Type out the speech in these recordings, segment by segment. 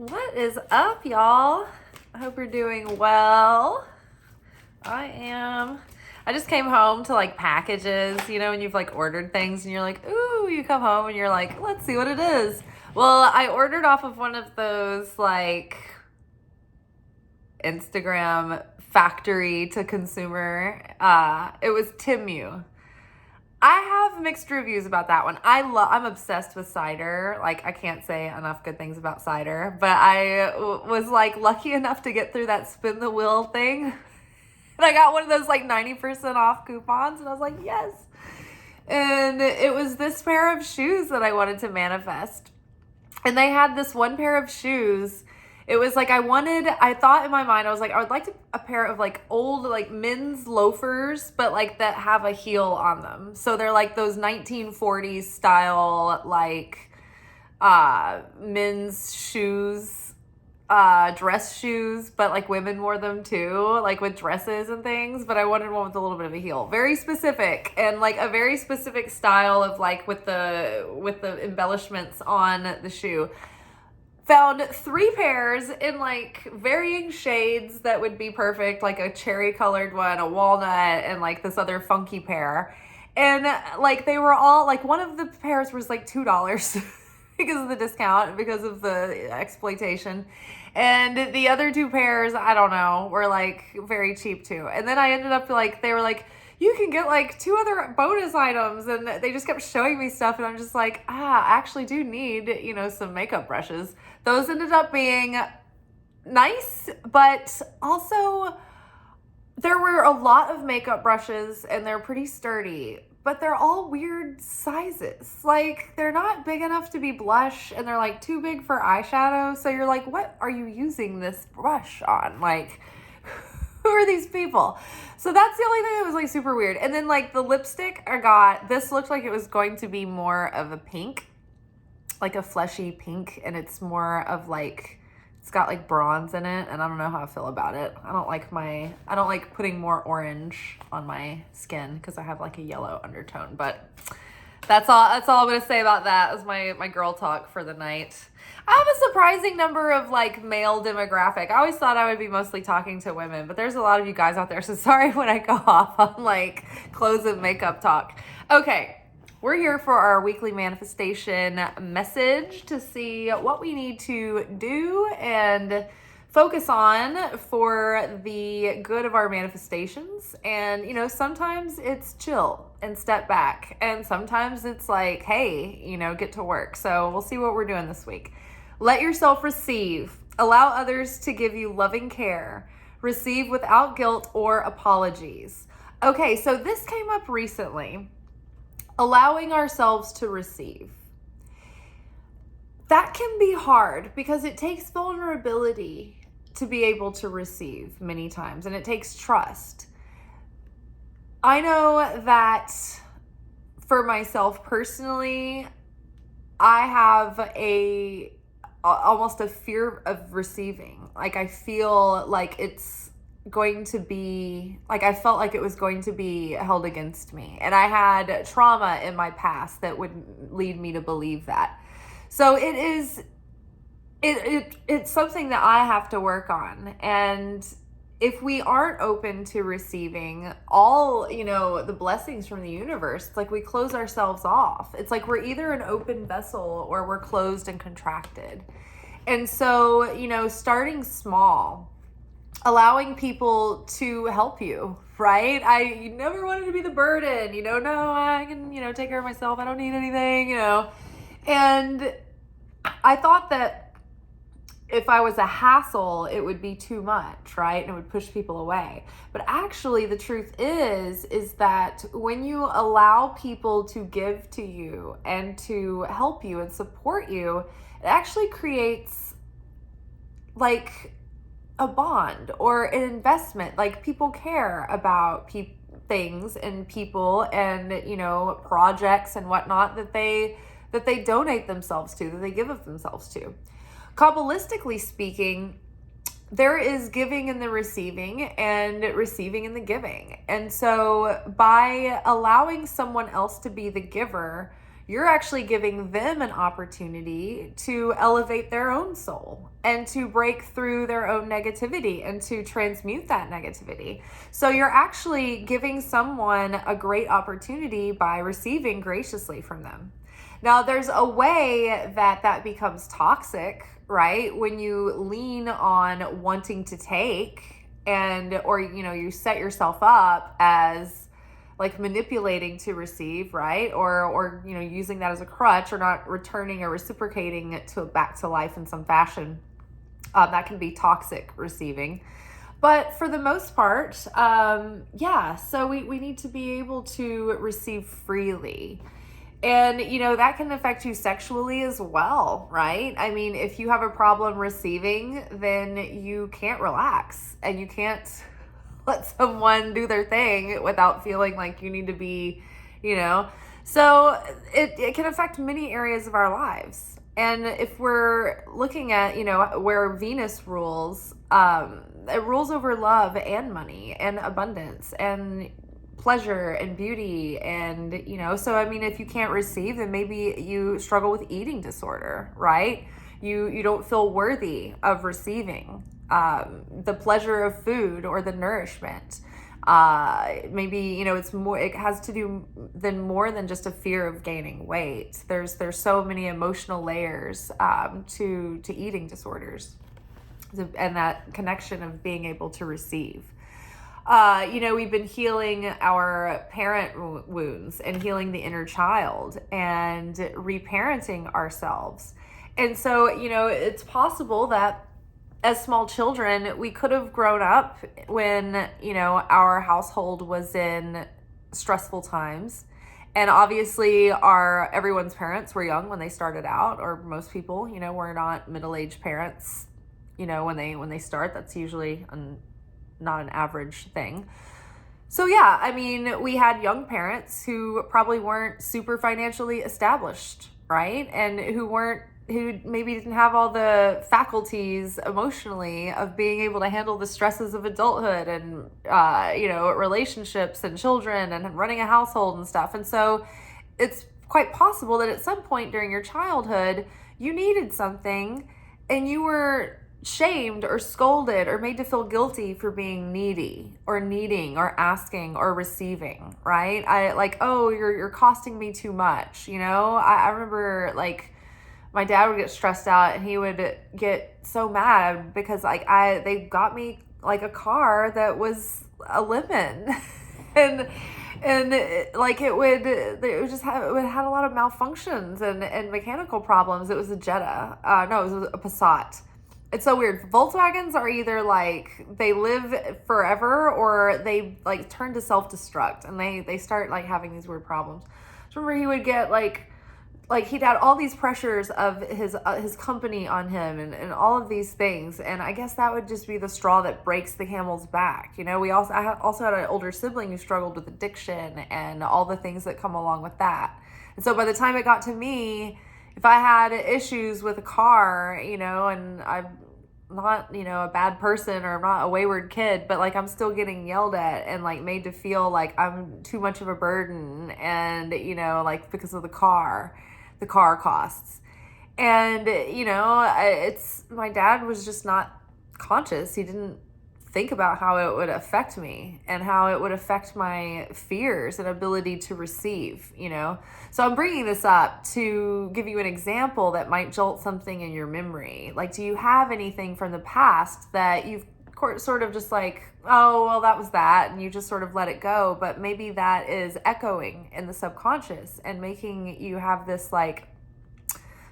What is up, y'all? I hope you're doing well. I am. I just came home to like packages, when you've like ordered things and you're like, ooh, you come home and you're like, let's see what it is. Well, I ordered off of one of those like Instagram factory to consumer. It was Timu. I have mixed reviews about that one. I'm obsessed with cider. Like, I can't say enough good things about cider, but I was like lucky enough to get through that spin the wheel thing. And I got one of those like 90% off coupons and I was like, yes. And it was this pair of shoes that I wanted to manifest. And they had this one pair of shoes. It was like I thought in my mind, I was like, I would like a pair of like old like men's loafers, but like that have a heel on them. So they're like those 1940s style like men's shoes, dress shoes, but like women wore them too, like with dresses and things. But I wanted one with a little bit of a heel, very specific, and like a very specific style of like with the embellishments on the shoe. Found 3 pairs in like varying shades that would be perfect, like a cherry colored one, a walnut, and like this other funky pair. And like they were all like, one of the pairs was like $2 because of the discount, because of the exploitation. And the other 2 pairs, I don't know, were like very cheap too. And then I ended up like, they were like, you can get like 2 other bonus items, and they just kept showing me stuff, and I'm just like, I actually do need, some makeup brushes. Those ended up being nice, but also there were a lot of makeup brushes, and they're pretty sturdy, but they're all weird sizes. Like, they're not big enough to be blush, and they're like too big for eyeshadow. So you're like, what are you using this brush on? Like, who are these people? So that's the only thing that was like super weird. And then like the lipstick I got, this looked like it was going to be more of a pink, like a fleshy pink. And it's more of like, it's got like bronze in it. And I don't know how I feel about it. I don't like putting more orange on my skin because I have like a yellow undertone. But that's all I'm going to say about that. That was my girl talk for the night. I have a surprising number of like male demographic. I always thought I would be mostly talking to women, but there's a lot of you guys out there. So sorry when I go off on like clothes and makeup talk. Okay, we're here for our weekly manifestation message to see what we need to do and focus on for the good of our manifestations. And, sometimes it's chill and step back. And sometimes it's like, hey, get to work. So we'll see what we're doing this week. Let yourself receive. Allow others to give you loving care. Receive without guilt or apologies. Okay, so this came up recently. Allowing ourselves to receive. That can be hard because it takes vulnerability to be able to receive many times, and it takes trust. I know that for myself personally, I have almost a fear of receiving. Like, I feel like it's going to be, like, I felt like it was going to be held against me. And I had trauma in my past that would lead me to believe that. So it's something that I have to work on. And if we aren't open to receiving all, the blessings from the universe, it's like we close ourselves off. It's like we're either an open vessel or we're closed and contracted. And so, starting small, allowing people to help you, right? I never wanted to be the burden, no, I can, take care of myself. I don't need anything, And I thought that if I was a hassle, it would be too much, right? And it would push people away. But actually, the truth is that when you allow people to give to you and to help you and support you, it actually creates like a bond or an investment. Like, people care about things and people and, projects and whatnot that they donate themselves to, that they give of themselves to. Kabbalistically speaking, there is giving in the receiving and receiving in the giving. And so by allowing someone else to be the giver, you're actually giving them an opportunity to elevate their own soul and to break through their own negativity and to transmute that negativity. So you're actually giving someone a great opportunity by receiving graciously from them. Now, there's a way that becomes toxic, right? When you lean on wanting to take or you set yourself up as like manipulating to receive, right? Or using that as a crutch, or not returning or reciprocating it back to life in some fashion. That can be toxic receiving. But for the most part, so we need to be able to receive freely. And, that can affect you sexually as well, right? I mean, if you have a problem receiving, then you can't relax and you can't let someone do their thing without feeling like you need to be, So it can affect many areas of our lives. And if we're looking at, where Venus rules, it rules over love and money and abundance and pleasure and beauty. And, so I mean, if you can't receive, then maybe you struggle with eating disorder, right? You don't feel worthy of receiving the pleasure of food or the nourishment. Maybe, it's more, it has to do more than just a fear of gaining weight. There's so many emotional layers to eating disorders and that connection of being able to receive. We've been healing our parent wounds and healing the inner child and reparenting ourselves. And so, it's possible that as small children, we could have grown up when, our household was in stressful times. And obviously everyone's parents were young when they started out, or most people, were not middle-aged parents, when they start. That's usually not an average thing. So yeah, I mean, we had young parents who probably weren't super financially established, right? And who maybe didn't have all the faculties emotionally of being able to handle the stresses of adulthood and, relationships and children and running a household and stuff. And so it's quite possible that at some point during your childhood, you needed something and you were shamed or scolded or made to feel guilty for being needy or needing or asking or receiving, right? You're costing me too much. I remember my dad would get stressed out and he would get so mad because they got me a car that was a lemon and it had a lot of malfunctions and mechanical problems. It was a Jetta. No, it was a Passat. It's so weird. Volkswagens are either they live forever or they turn to self-destruct and they start having these weird problems. I remember he would get he'd had all these pressures of his company on him and all of these things. And I guess that would just be the straw that breaks the camel's back. I also had an older sibling who struggled with addiction and all the things that come along with that. And so by the time it got to me, if I had issues with a car, and I'm not, a bad person or I'm not a wayward kid, but I'm still getting yelled at and made to feel like I'm too much of a burden and, because of the car costs. And, my dad was just not conscious. He didn't think about how it would affect me and how it would affect my fears and ability to receive, So I'm bringing this up to give you an example that might jolt something in your memory. Do you have anything from the past that you've sort of just oh, well, that was that, and you just sort of let it go, but maybe that is echoing in the subconscious and making you have this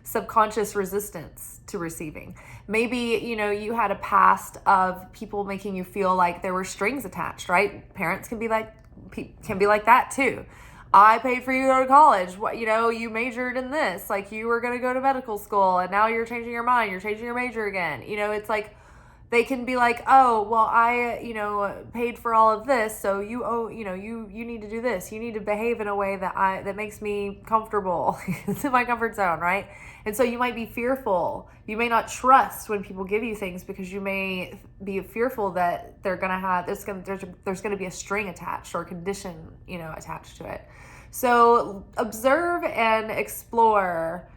subconscious resistance to receiving. Maybe, you had a past of people making you feel like there were strings attached, right? Parents can be like that too. I paid for you to go to college. You majored in this, you were going to go to medical school and now you're changing your mind. You're changing your major again. It's they can be oh, well, I, paid for all of this. So you owe, you need to do this. You need to behave in a way that makes me comfortable. It's in my comfort zone, right? And so you might be fearful. You may not trust when people give you things because you may be fearful that they're going to have, there's going to be a string attached or a condition, attached to it. So observe and explore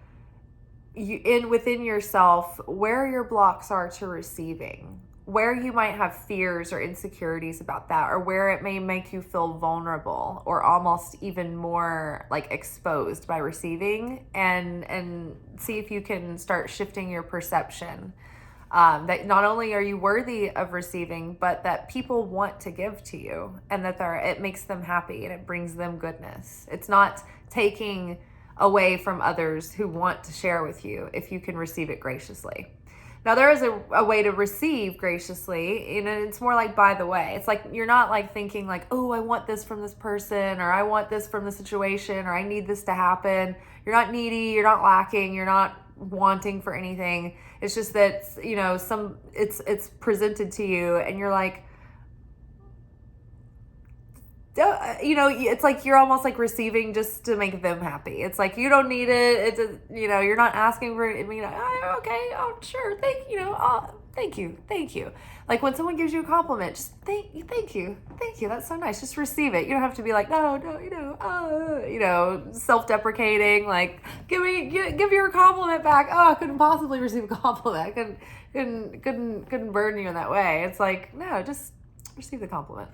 within yourself where your blocks are to receiving, where you might have fears or insecurities about that, or where it may make you feel vulnerable or almost even more like exposed by receiving, and see if you can start shifting your perception, that not only are you worthy of receiving, but that people want to give to you, and that it makes them happy and it brings them goodness. It's not taking away from others who want to share with you if you can receive it graciously. Now, there is a way to receive graciously, and it's more like by the way. It's like you're not like thinking like, oh, I want this from this person, or I want this from the situation, or I need this to happen. You're not needy, you're not lacking, you're not wanting for anything. It's just that, it's presented to you, and you're like, it's like you're almost like receiving just to make them happy. It's like you don't need it. It's you're not asking for it. Oh, okay, oh sure, thank you. Like when someone gives you a compliment, just thank you. That's so nice. Just receive it. You don't have to be like no, self-deprecating. Like give your compliment back. Oh, I couldn't possibly receive a compliment. I couldn't burn you in that way. It's like no, just receive the compliment.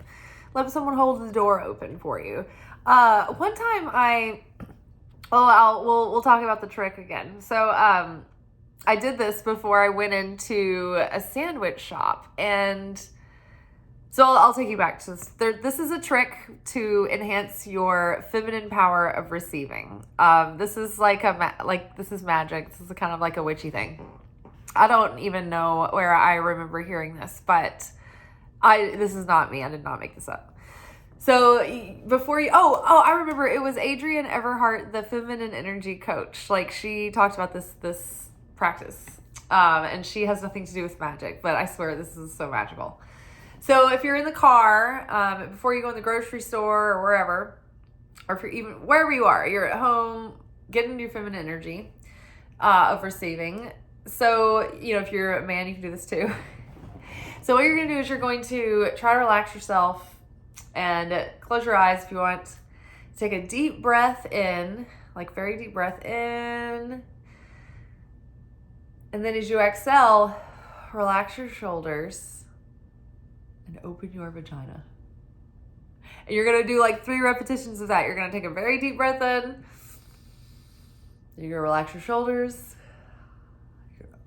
Let someone hold the door open for you. One time we'll talk about the trick again. So I did this before I went into a sandwich shop, and so I'll take you back to this. This is a trick to enhance your feminine power of receiving. This is this is magic. This is kind of like a witchy thing. I don't even know where I remember hearing this, but this is not me. I did not make this up. So before I remember it was Adrienne Everhart, the feminine energy coach. Like she talked about this practice, and she has nothing to do with magic, but I swear this is so magical. So if you're in the car, before you go in the grocery store or wherever, or if you're even wherever you are, you're at home, get into your feminine energy of receiving. So if you're a man, you can do this too. So what you're going to do is you're going to try to relax yourself and close your eyes if you want. Take a deep breath in, like very deep breath in. And then as you exhale, relax your shoulders and open your vagina. And you're going to do like 3 repetitions of that. You're going to take a very deep breath in. You're going to relax your shoulders.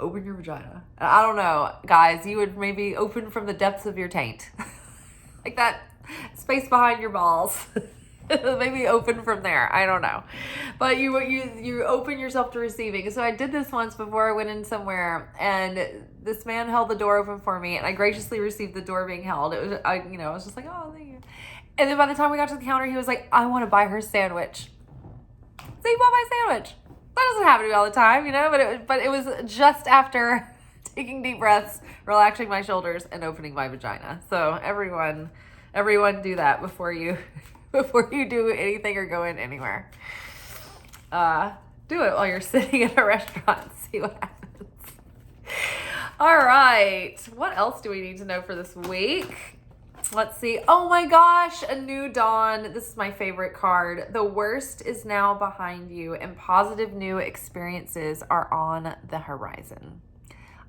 Open your vagina. I don't know, guys, you would maybe open from the depths of your taint. Like that space behind your balls. Maybe open from there. I don't know. But you open yourself to receiving. So I did this once before I went in somewhere, and this man held the door open for me, and I graciously received the door being held. It was, I was just like, oh, thank you. And then by the time we got to the counter, he was like, I want to buy her sandwich. So he bought my sandwich. That doesn't happen to me all the time, but it was just after taking deep breaths, relaxing my shoulders, and opening my vagina. So everyone do that before you do anything or go in anywhere. Do it while you're sitting at a restaurant. See what happens. All right. What else do we need to know for this week? Let's see. Oh my gosh, a new dawn. This is my favorite card. The worst is now behind you, and positive new experiences are on the horizon.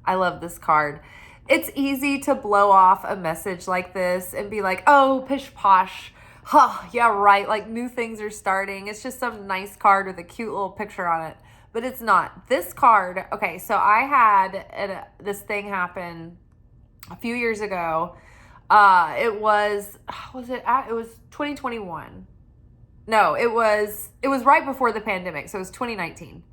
I love this card. It's easy to blow off a message like this and be like, oh, pish posh. Huh, yeah, right. Like new things are starting. It's just some nice card with a cute little picture on it. But it's not. This card, okay, so I had this thing happen a few years ago. It was 2021. No, it was right before the pandemic. So it was 2019.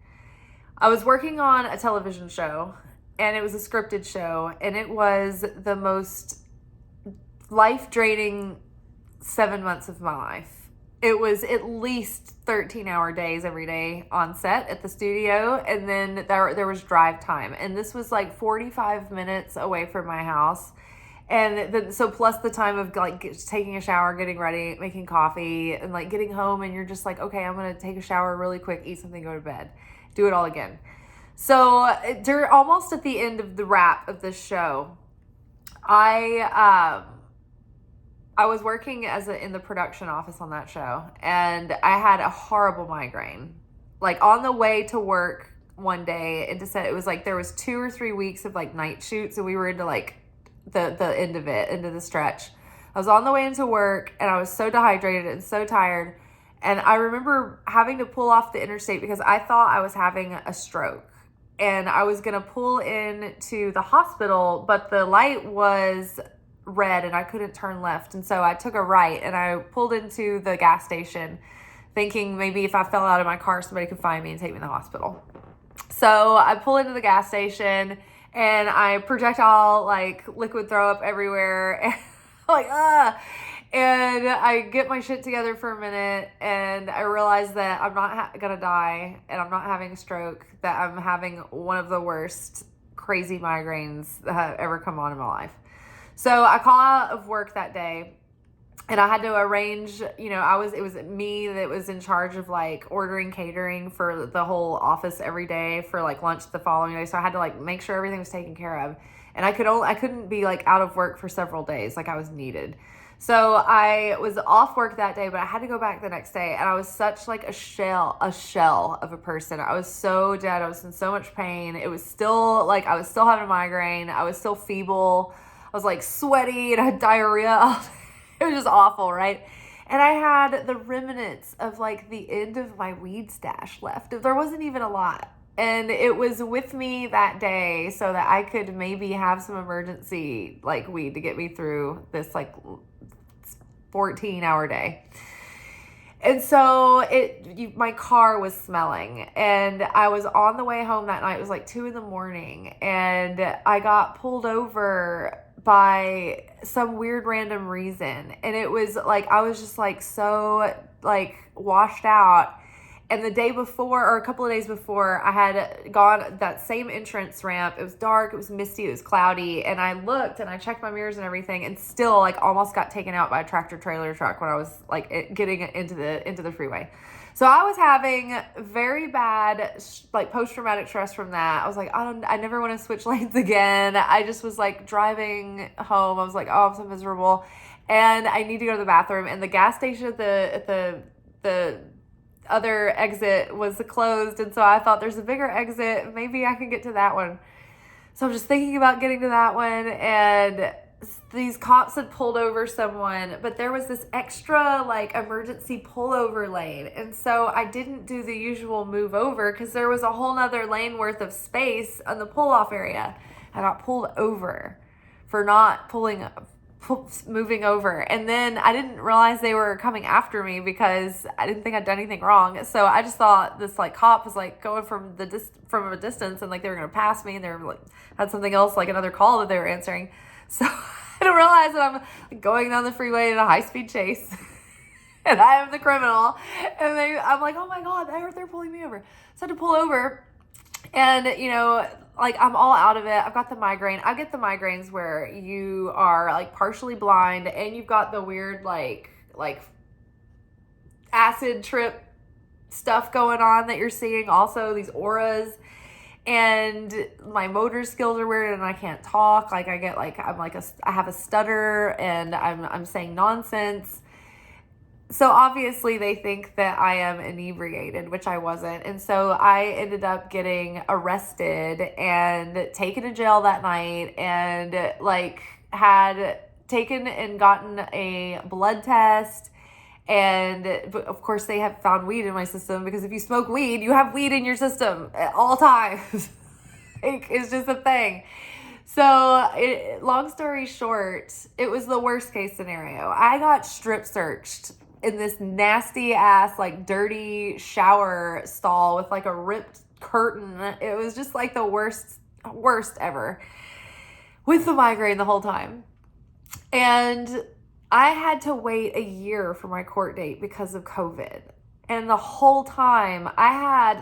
I was working on a television show, and it was a scripted show, and it was the most life-draining 7 months of my life. It was at least 13-hour days every day on set at the studio, and then there was drive time. And this was like 45 minutes away from my house. And then, so plus the time of like taking a shower, getting ready, making coffee, and like getting home, and you're just like, okay, I'm going to take a shower really quick, eat something, go to bed, do it all again. So almost at the end of the wrap of this show, I I was working in the production office on that show, and I had a horrible migraine. Like on the way to work one day, it was like there was 2 or 3 weeks of like night shoots, and we were into like the end of it, into the stretch. I was on the way into work, and I was so dehydrated and so tired. And I remember having to pull off the interstate because I thought I was having a stroke. And I was going to pull into the hospital, but the light was red and I couldn't turn left. And so I took a right and I pulled into the gas station thinking maybe if I fell out of my car, somebody could find me and take me to the hospital. So I pull into the gas station and I projectile like liquid throw up everywhere. And like, and I get my shit together for a minute, and I realize that I'm not gonna die, and I'm not having a stroke, that I'm having one of the worst crazy migraines that have ever come on in my life. So I call out of work that day, and I had to arrange, it was me that was in charge of like ordering catering for the whole office every day for like lunch the following day. So I had to like make sure everything was taken care of, and I couldn't be like out of work for several days, like I was needed. So I was off work that day, but I had to go back the next day, and I was such like a shell of a person. I was so dead. I was in so much pain. It was still like, I was still having a migraine. I was still feeble. I was like sweaty and I had diarrhea. It was just awful, right? And I had the remnants of like the end of my weed stash left. There wasn't even a lot. And it was with me that day so that I could maybe have some emergency like weed to get me through this like 14-hour day. And so my car was smelling, and I was on the way home that night. It was like 2 a.m, and I got pulled over by some weird random reason. And it was like, I was just like so like washed out. And the day before, or a couple of days before, I had gone that same entrance ramp. It was dark, it was misty, it was cloudy. And I looked and I checked my mirrors and everything, and still like almost got taken out by a tractor trailer truck when I was like getting into the freeway. So I was having very bad like post-traumatic stress from that. I was like, I never want to switch lanes again. I just was like driving home. I was like, oh, I'm so miserable. And I need to go to the bathroom. And the gas station at the other exit was closed, and so I thought there's a bigger exit, maybe I can get to that one. So I'm just thinking about getting to that one, and these cops had pulled over someone, but there was this extra like emergency pullover lane, and so I didn't do the usual move over because there was a whole nother lane worth of space on the pull-off area. I got pulled over for not moving over, and then I didn't realize they were coming after me because I didn't think I'd done anything wrong. So I just thought this like cop was like going from a distance, and like they were gonna pass me, and they were like had something else, like another call that they were answering. So I didn't realize that I'm like, going down the freeway in a high-speed chase and I am the criminal, and I'm like, oh my god, they're pulling me over. So I had to pull over, and like I'm all out of it. I've got the migraine. I get the migraines where you are like partially blind, and you've got the weird like acid trip stuff going on that you're seeing, also these auras, and my motor skills are weird, and I can't talk. Like I have a stutter, and I'm saying nonsense. So obviously they think that I am inebriated, which I wasn't. And so I ended up getting arrested and taken to jail that night, and like had taken and gotten a blood test. And of course they have found weed in my system, because if you smoke weed, you have weed in your system at all times. It's just a thing. So long story short, it was the worst case scenario. I got strip searched in this nasty ass, like dirty shower stall with like a ripped curtain. It was just like the worst ever, with the migraine the whole time. And I had to wait a year for my court date because of COVID. And the whole time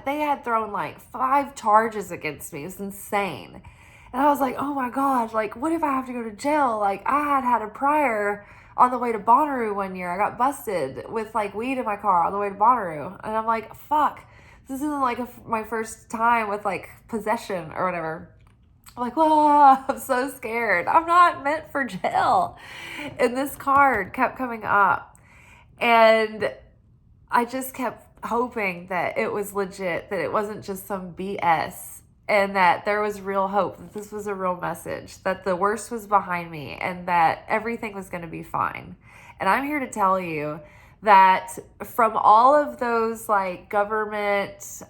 they had thrown like 5 charges against me. It was insane. And I was like, oh my God, like what if I have to go to jail? Like I had a prior on the way to Bonnaroo one year. I got busted with like weed in my car on the way to Bonnaroo. And I'm like, fuck, this isn't like my first time with like possession or whatever. I'm like, whoa, I'm so scared. I'm not meant for jail. And this card kept coming up. And I just kept hoping that it was legit, that it wasn't just some BS, and that there was real hope, that this was a real message, that the worst was behind me, and that everything was going to be fine. And I'm here to tell you that from all of those like government,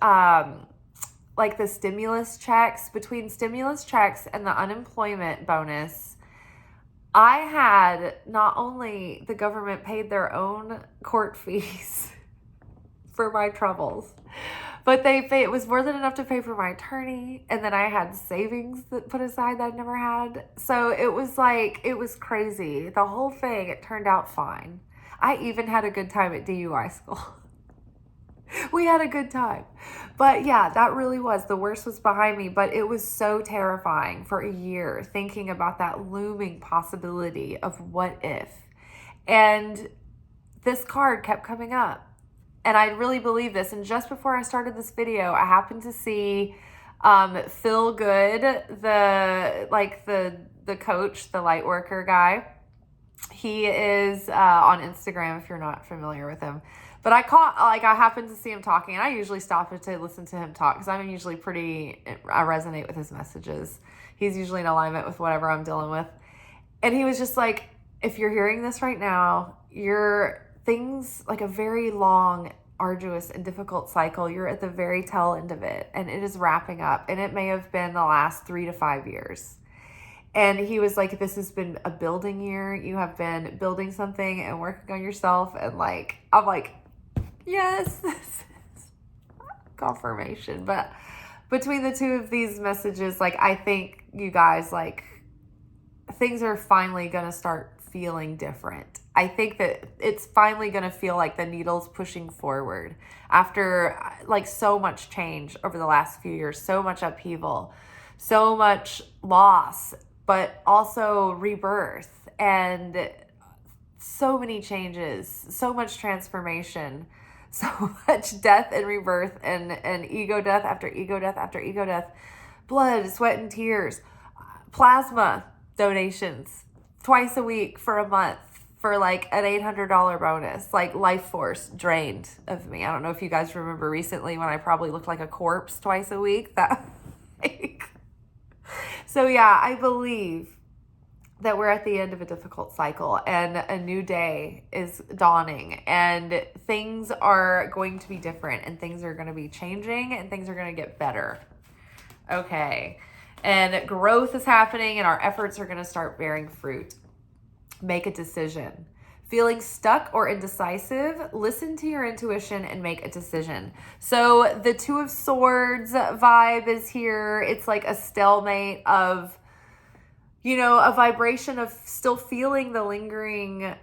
like the stimulus checks, between stimulus checks and the unemployment bonus, I had not only the government paid their own court fees for my troubles, but it was more than enough to pay for my attorney. And then I had savings that put aside that I'd never had. So it was crazy. The whole thing, it turned out fine. I even had a good time at DUI school. We had a good time. But yeah, that really was, the worst was behind me. But it was so terrifying for a year thinking about that looming possibility of what if. And this card kept coming up. And I really believe this. And just before I started this video, I happened to see Phil Good, the coach, the light worker guy. He is on Instagram if you're not familiar with him. But I happened to see him talking, and I usually stop to listen to him talk because I'm usually I resonate with his messages. He's usually in alignment with whatever I'm dealing with. And he was just like, if you're hearing this right now, things like a very long, arduous, and difficult cycle, you're at the very tail end of it, and it is wrapping up, and it may have been the last 3 to 5 years. And he was like, this has been a building year. You have been building something and working on yourself. And I'm like, yes, this is confirmation. But between the two of these messages, I think you guys, things are finally going to start feeling different. I think that it's finally going to feel like the needle's pushing forward after so much change over the last few years, so much upheaval, so much loss, but also rebirth and so many changes, so much transformation, so much death and rebirth and ego death after ego death after ego death, blood, sweat, and tears, plasma donations twice a week for a month for an $800 bonus, life force drained of me. I don't know if you guys remember recently when I probably looked like a corpse twice a week. So yeah, I believe that we're at the end of a difficult cycle and a new day is dawning and things are going to be different and things are going to be changing and things are going to get better. Okay. And growth is happening and our efforts are going to start bearing fruit. Make a decision. Feeling stuck or indecisive, listen to your intuition and make a decision. So the Two of Swords vibe is here. It's like a stalemate of, a vibration of still feeling the lingering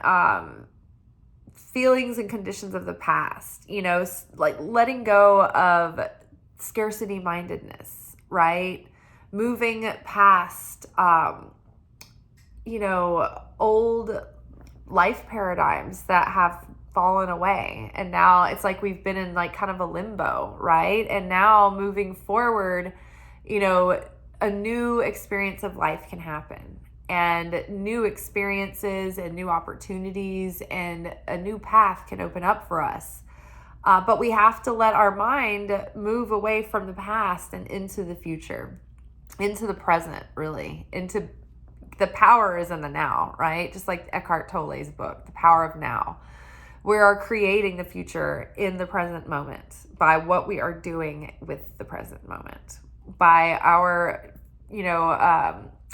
feelings and conditions of the past, letting go of scarcity mindedness, right? Moving past, old life paradigms that have fallen away. And now it's like we've been in kind of a limbo, right? And now moving forward, a new experience of life can happen and new experiences and new opportunities and a new path can open up for us. But we have to let our mind move away from the past and into the future, into the present, really, into the power is in the now, right? Just like Eckhart Tolle's book, The Power of Now. We are creating the future in the present moment by what we are doing with the present moment, by our,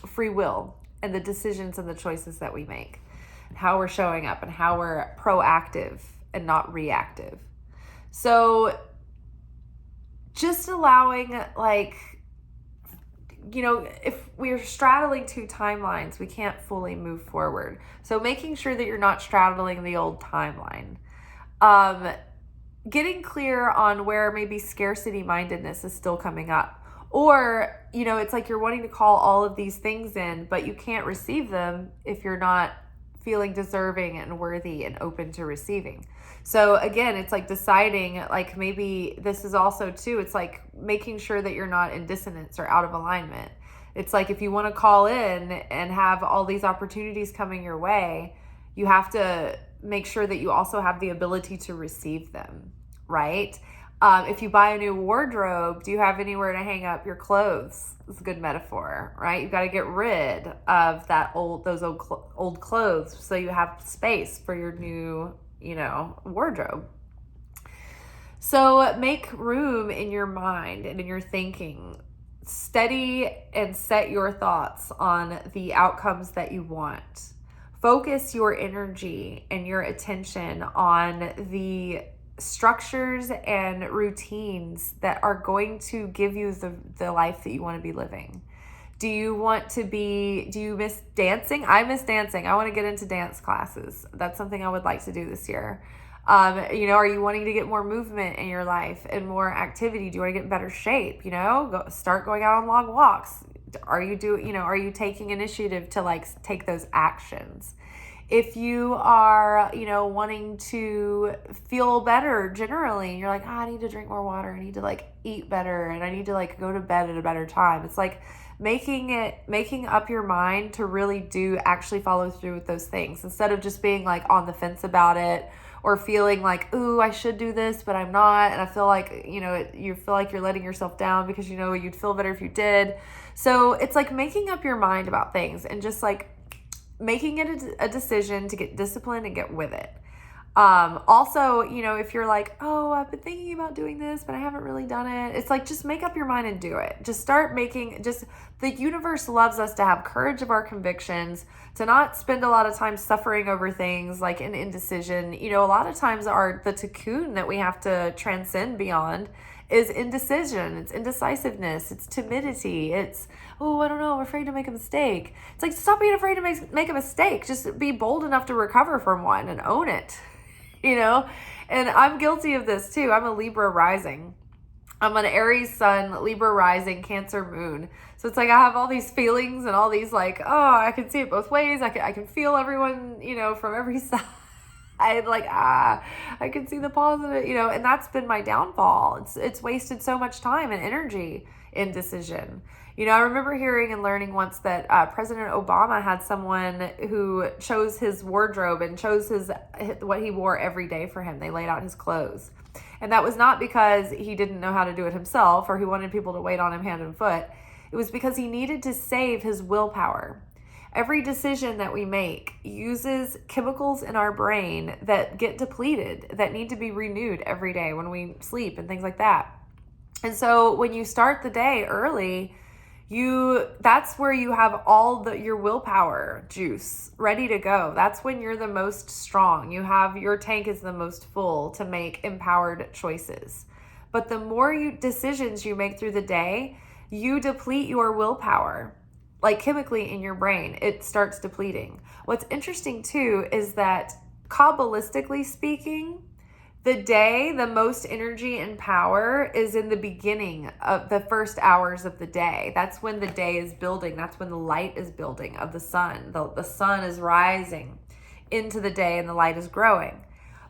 free will and the decisions and the choices that we make, how we're showing up and how we're proactive and not reactive. So just allowing if we're straddling two timelines, we can't fully move forward. So making sure that you're not straddling the old timeline. Getting clear on where maybe scarcity mindedness is still coming up. Or, it's like you're wanting to call all of these things in, but you can't receive them if you're not feeling deserving and worthy and open to receiving. So again, it's deciding, maybe this is also too, it's making sure that you're not in dissonance or out of alignment. It's like if you want to call in and have all these opportunities coming your way, you have to make sure that you also have the ability to receive them, right? If you buy a new wardrobe, do you have anywhere to hang up your clothes? It's a good metaphor, right? You've got to get rid of those old clothes so you have space for your new, wardrobe. So make room in your mind and in your thinking. Steady and set your thoughts on the outcomes that you want. Focus your energy and your attention on the structures and routines that are going to give you the life that you want to be living. Do you miss dancing? I miss dancing. I want to get into dance classes. That's something I would like to do this year. Are you wanting to get more movement in your life and more activity? Do you want to get in better shape? Start going out on long walks. Are you taking initiative to take those actions? If you are, wanting to feel better generally, and you're like, I need to drink more water. I need to eat better, and I need to go to bed at a better time. It's like making up your mind to really do actually follow through with those things instead of just being on the fence about it, or feeling ooh, I should do this, but I'm not. And I feel like, you feel like you're letting yourself down because, you'd feel better if you did. So it's making up your mind about things and just making it a decision to get disciplined and get with it. Also, if you're oh, I've been thinking about doing this, but I haven't really done it. It's just make up your mind and do it. The universe loves us to have courage of our convictions, to not spend a lot of time suffering over things like an indecision. A lot of times the cocoon that we have to transcend beyond is indecision. It's indecisiveness. It's timidity. It's, oh, I don't know, I'm afraid to make a mistake. It's stop being afraid to make a mistake. Just be bold enough to recover from one and own it. And I'm guilty of this too. I'm a Libra rising. I'm an Aries sun, Libra rising, Cancer moon. So it's I have all these feelings and all these I can see it both ways. I can feel everyone, from every side. I can see the positive, and that's been my downfall. It's wasted so much time and energy in decision. I remember hearing and learning once that President Obama had someone who chose his wardrobe and chose what he wore every day for him. They laid out his clothes. And that was not because he didn't know how to do it himself or he wanted people to wait on him hand and foot. It was because he needed to save his willpower. Every decision that we make uses chemicals in our brain that get depleted, that need to be renewed every day when we sleep and things like that. And so when you start the day early, that's where you have all your willpower juice ready to go. That's when you're the most strong. Your tank is the most full to make empowered choices. But the more decisions you make through the day, you deplete your willpower. Chemically in your brain, it starts depleting. What's interesting too is that Kabbalistically speaking, the most energy and power is in the beginning of the first hours of the day. That's when the day is building. That's when the light is building of the sun. The sun is rising into the day and the light is growing.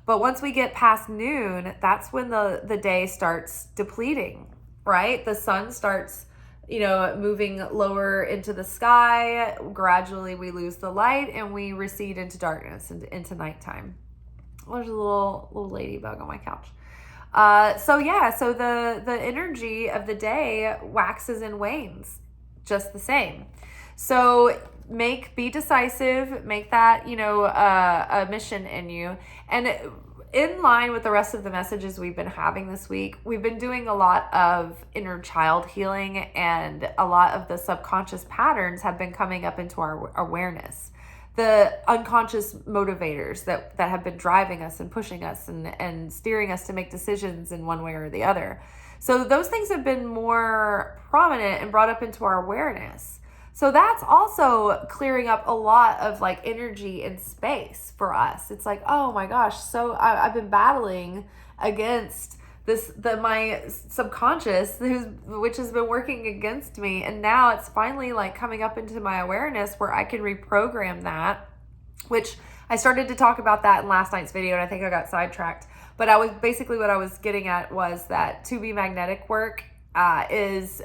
But once we get past noon, that's when the day starts depleting, right? The sun starts moving lower into the sky. Gradually we lose the light and we recede into darkness and into nighttime. There's a little ladybug on my couch. So the energy of the day waxes and wanes just the same. So be decisive, make that, a mission in you. And in line with the rest of the messages we've been having this week, we've been doing a lot of inner child healing, and a lot of the subconscious patterns have been coming up into our awareness. The unconscious motivators that have been driving us and pushing us and steering us to make decisions in one way or the other. So those things have been more prominent and brought up into our awareness. So that's also clearing up a lot of energy and space for us. It's oh my gosh, so I've been battling against my subconscious, which has been working against me, and now it's finally coming up into my awareness where I can reprogram that, which I started to talk about that in last night's video, and I think I got sidetracked. But what I was getting at was that to be magnetic work is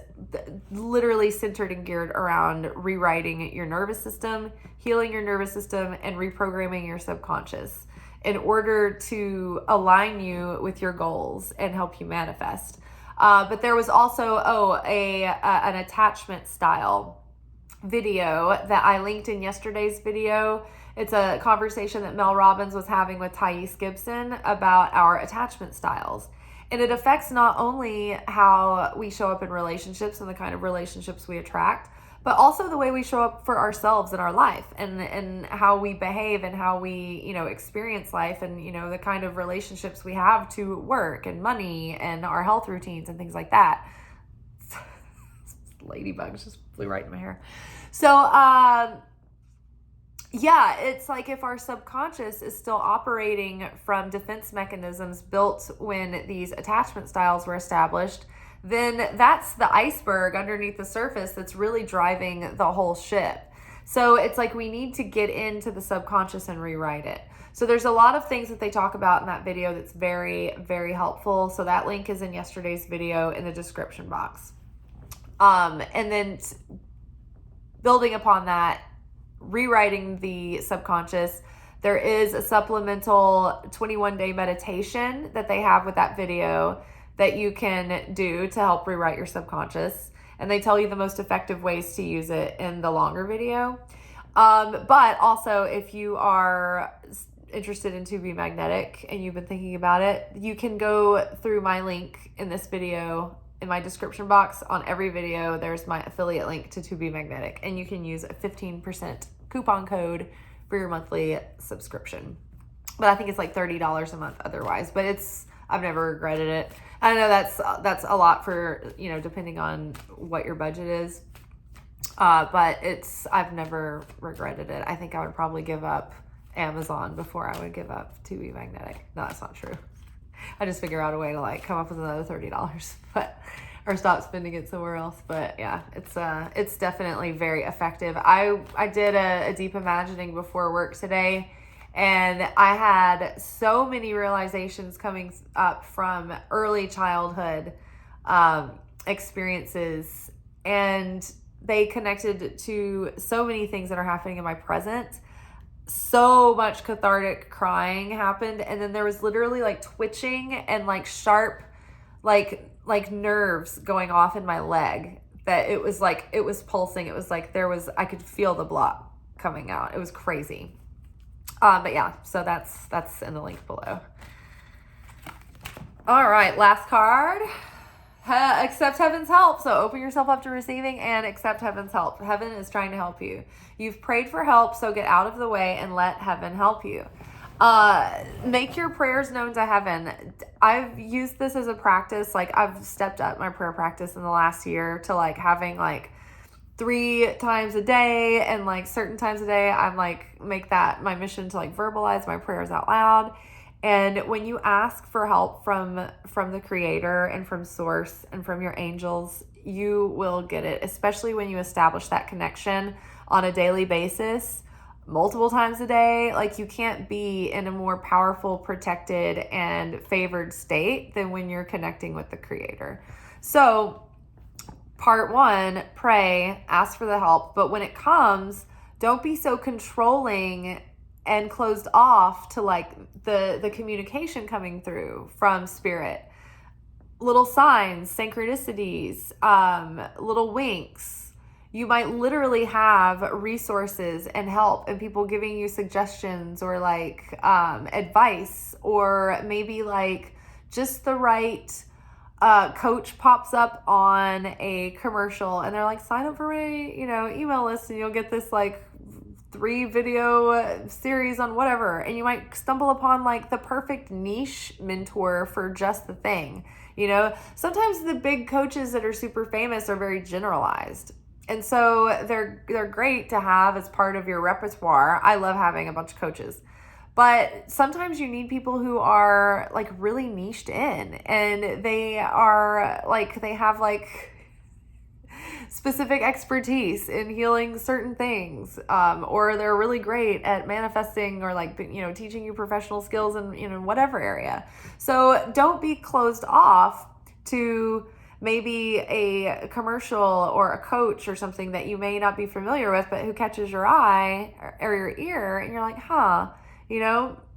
literally centered and geared around rewriting your nervous system, healing your nervous system, and reprogramming your subconscious in order to align you with your goals and help you manifest. But there was also, an attachment style video that I linked in yesterday's video. It's a conversation that Mel Robbins was having with Thais Gibson about our attachment styles. And it affects not only how we show up in relationships and the kind of relationships we attract, but also the way we show up for ourselves in our life, and how we behave and how we, experience life, and, the kind of relationships we have to work and money and our health routines and things like that. Ladybugs just flew right in my hair. So, it's like if our subconscious is still operating from defense mechanisms built when these attachment styles were established, then that's the iceberg underneath the surface that's really driving the whole ship. So it's like we need to get into the subconscious and rewrite it. So there's a lot of things that they talk about in that video that's very, very helpful. So that link is in yesterday's video in the description box. And then building upon that, rewriting the subconscious, there is a supplemental 21-day meditation that they have with that video that you can do to help rewrite your subconscious. And they tell you the most effective ways to use it in the longer video. But also, if you are interested in To Be Magnetic and you've been thinking about it, you can go through my link in this video in my description box. On every video, there's my affiliate link to Be Magnetic, and you can use a 15% coupon code for your monthly subscription. But I think it's like $30 a month otherwise, but I've never regretted it. I know that's a lot for, depending on what your budget is. But I've never regretted it. I think I would probably give up Amazon before I would give up To Be Magnetic. No, that's not true. I just figure out a way to come up with another $30, or stop spending it somewhere else. But yeah, it's definitely very effective. I did a deep imagining before work today, and I had so many realizations coming up from early childhood experiences, and they connected to so many things that are happening in my present. So much cathartic crying happened, and then there was literally twitching and sharp nerves going off in my leg, that it was pulsing. It was I could feel the block coming out. It was crazy. But yeah, so that's in the link below. All right, last card. Accept heaven's help. So open yourself up to receiving and accept heaven's help. Heaven is trying to help you. You've prayed for help, so get out of the way and let heaven help you. Make your prayers known to heaven. I've used this as a practice. I've stepped up my prayer practice in the last year to having 3 times a day, and certain times a day I'm make that my mission to verbalize my prayers out loud. And when you ask for help from the Creator and from Source and from your angels, you will get it, especially when you establish that connection on a daily basis, multiple times a day. You can't be in a more powerful, protected, and favored state than when you're connecting with the Creator. So part 1, pray, ask for the help. But when it comes, don't be so controlling and closed off to the communication coming through from spirit. Little signs, synchronicities, little winks. You might literally have resources and help and people giving you suggestions or advice, or maybe just the right coach pops up on a commercial and they're sign up for my email list, and you'll get this 3 video series on whatever, and you might stumble upon the perfect niche mentor for just the thing. Sometimes the big coaches that are super famous are very generalized, and so they're great to have as part of your repertoire. I love having a bunch of coaches, but sometimes you need people who are really niched in, and they are they have specific expertise in healing certain things, or they're really great at manifesting, or teaching you professional skills in whatever area. So don't be closed off to maybe a commercial or a coach or something that you may not be familiar with, but who catches your eye or your ear, and you're like, huh,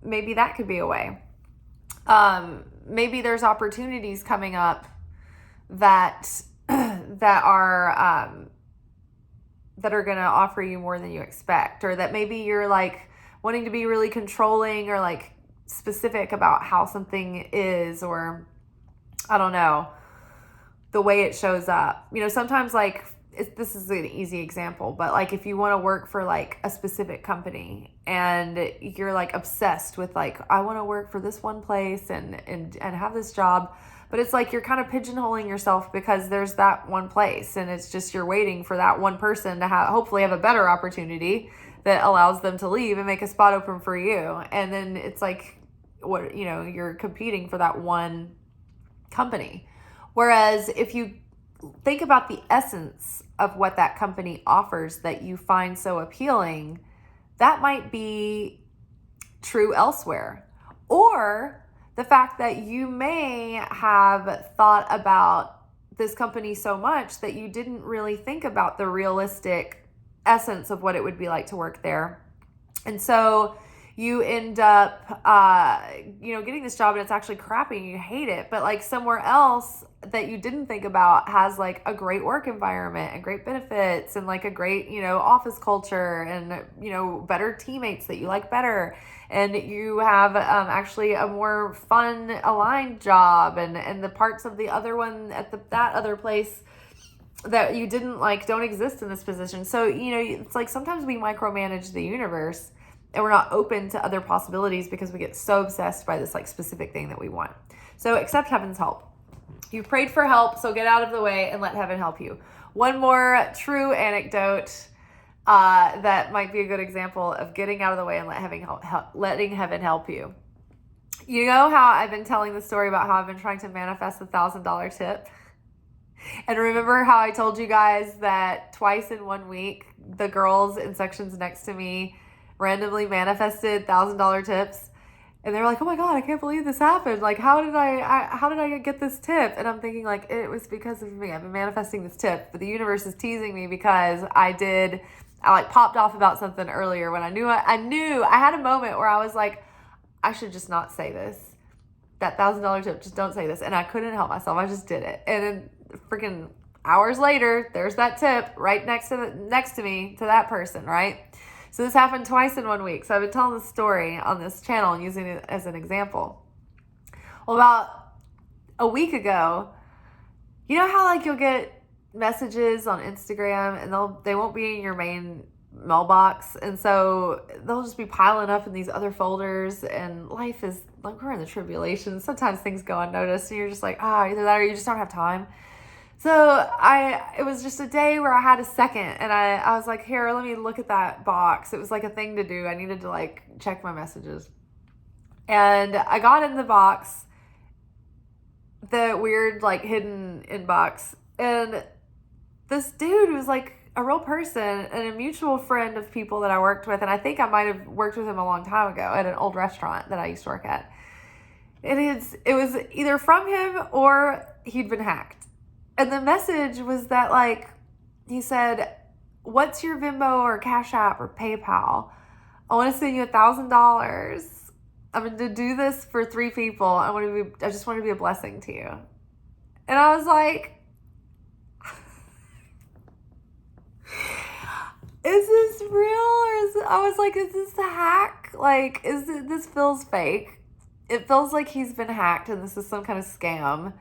maybe that could be a way. Maybe there's opportunities coming up that are going to offer you more than you expect, or that maybe you're like wanting to be really controlling or like specific about how something is, or I don't know, the way it shows up. Sometimes like this is an easy example, but like if you want to work for like a specific company and you're like obsessed with like, I want to work for this one place and have this job, but it's like you're kind of pigeonholing yourself because there's that one place, and it's just you're waiting for that one person to hopefully have a better opportunity that allows them to leave and make a spot open for you. And then it's like, you're competing for that one company. Whereas if you think about the essence of what that company offers that you find so appealing, that might be true elsewhere. Or the fact that you may have thought about this company so much that you didn't really think about the realistic essence of what it would be like to work there. And so you end up, getting this job and it's actually crappy and you hate it, but like somewhere else that you didn't think about has like a great work environment and great benefits and like a great, office culture and, better teammates that you like better. And you have actually a more fun aligned job and the parts of the other one at that other place that you didn't like don't exist in this position. So, it's like sometimes we micromanage the universe and we're not open to other possibilities because we get so obsessed by this like specific thing that we want. So accept heaven's help. You've prayed for help, so get out of the way and let heaven help you. One more true anecdote that might be a good example of getting out of the way and letting heaven help you. You know how I've been telling the story about how I've been trying to manifest the $1,000 tip? And remember how I told you guys that twice in 1 week, the girls in sections next to me randomly manifested $1,000 tips, and they were like, "Oh my God, I can't believe this happened! Like, how did I get this tip?" And I'm thinking like, it was because of me. I've been manifesting this tip, but the universe is teasing me because I like popped off about something earlier when I knew I had a moment where I was like, I should just not say this. That $1,000 tip, just don't say this. And I couldn't help myself. I just did it. And then freaking hours later, there's that tip right next to me to that person, right? So this happened twice in 1 week. So I've been telling this story on this channel and using it as an example. Well, about a week ago, you know how like you'll get messages on Instagram and they won't be in your main mailbox, and so they'll just be piling up in these other folders, and life is like, we're in the tribulation. Sometimes things go unnoticed and you're just like, either that or you just don't have time. So it was just a day where I had a second, and I was like, here, let me look at that box. It was like a thing to do. I needed to like check my messages. And I got in the box, the weird like hidden inbox, and this dude was like a real person and a mutual friend of people that I worked with. And I think I might have worked with him a long time ago at an old restaurant that I used to work at. It was either from him or he'd been hacked. And the message was that like, he said, "What's your Venmo or Cash App or PayPal? I want to send you $1,000. I'm going to do this for 3 people. I just want to be a blessing to you." And I was like, is this real? I was like, is this a hack? Like, this feels fake. It feels like he's been hacked and this is some kind of scam.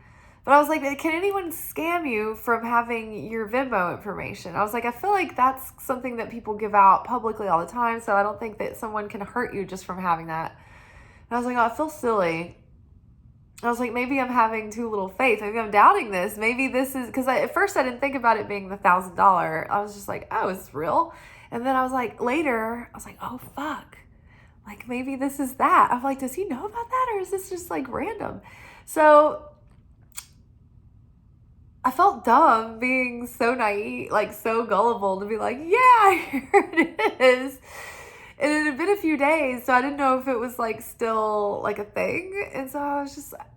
But I was like, can anyone scam you from having your Venmo information? I was like, I feel like that's something that people give out publicly all the time, so I don't think that someone can hurt you just from having that. And I was like, oh, I feel silly. I was like, maybe I'm having too little faith. Maybe I'm doubting this. Maybe this is, because at first I didn't think about it being the $1,000. I was just like, oh, it's real. And then I was like, later, I was like, oh, fuck. Like, maybe this is that. I'm like, does he know about that? Or is this just like random? So I felt dumb being so naive, like so gullible to be like, yeah, here it is. And it had been a few days, so I didn't know if it was like still like a thing. And so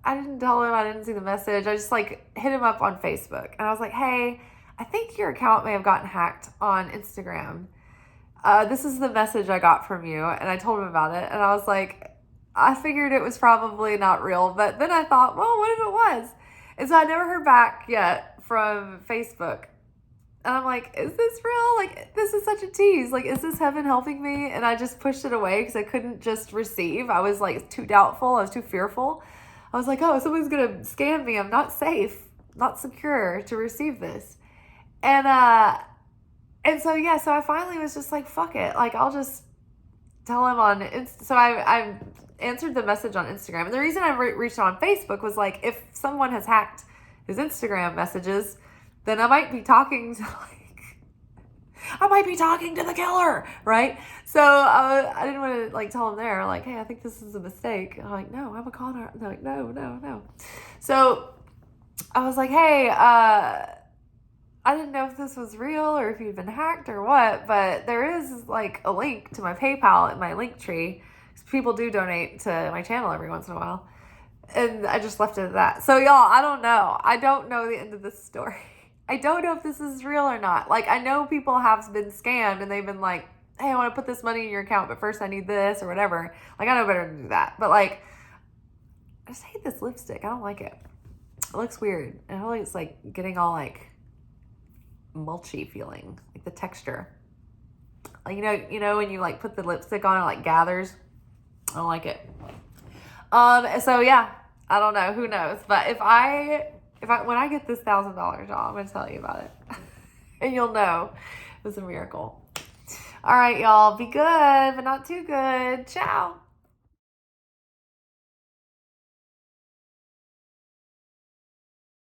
I didn't tell him, I didn't see the message. I just like hit him up on Facebook. And I was like, hey, I think your account may have gotten hacked on Instagram. This is the message I got from you. And I told him about it. And I was like, I figured it was probably not real. But then I thought, well, what if it was? And so I never heard back yet from Facebook. And I'm like, is this real? Like, this is such a tease. Like, is this heaven helping me? And I just pushed it away because I couldn't just receive. I was like too doubtful. I was too fearful. I was like, oh, someone's going to scam me. I'm not safe, not secure to receive this. And so, yeah, so I finally was just like, fuck it. Like, I'll just tell him on so I answered the message on Instagram. And the reason I reached out on Facebook was like, if someone has hacked his Instagram messages, then I might be talking to the killer, right? So I didn't want to like tell him there, like, hey, I think this is a mistake. And I'm like, no, I'm a con artist. They're like, no. So I was like, hey, I didn't know if this was real or if you'd been hacked or what, but there is like a link to my PayPal in my link tree. People do donate to my channel every once in a while. And I just left it at that. So y'all, I don't know. I don't know the end of this story. I don't know if this is real or not. Like, I know people have been scammed and they've been like, hey, I want to put this money in your account, but first I need this or whatever. Like, I know better than to do that. But like, I just hate this lipstick. I don't like it. It looks weird. I feel like it's like getting all like mulchy feeling, like the texture. Like, you know when you like put the lipstick on, it like gathers. I don't like it. So yeah, I don't know. Who knows? But when I get this $1,000, y'all, I'm gonna tell you about it, and you'll know it was a miracle. All right, y'all, be good, but not too good. Ciao.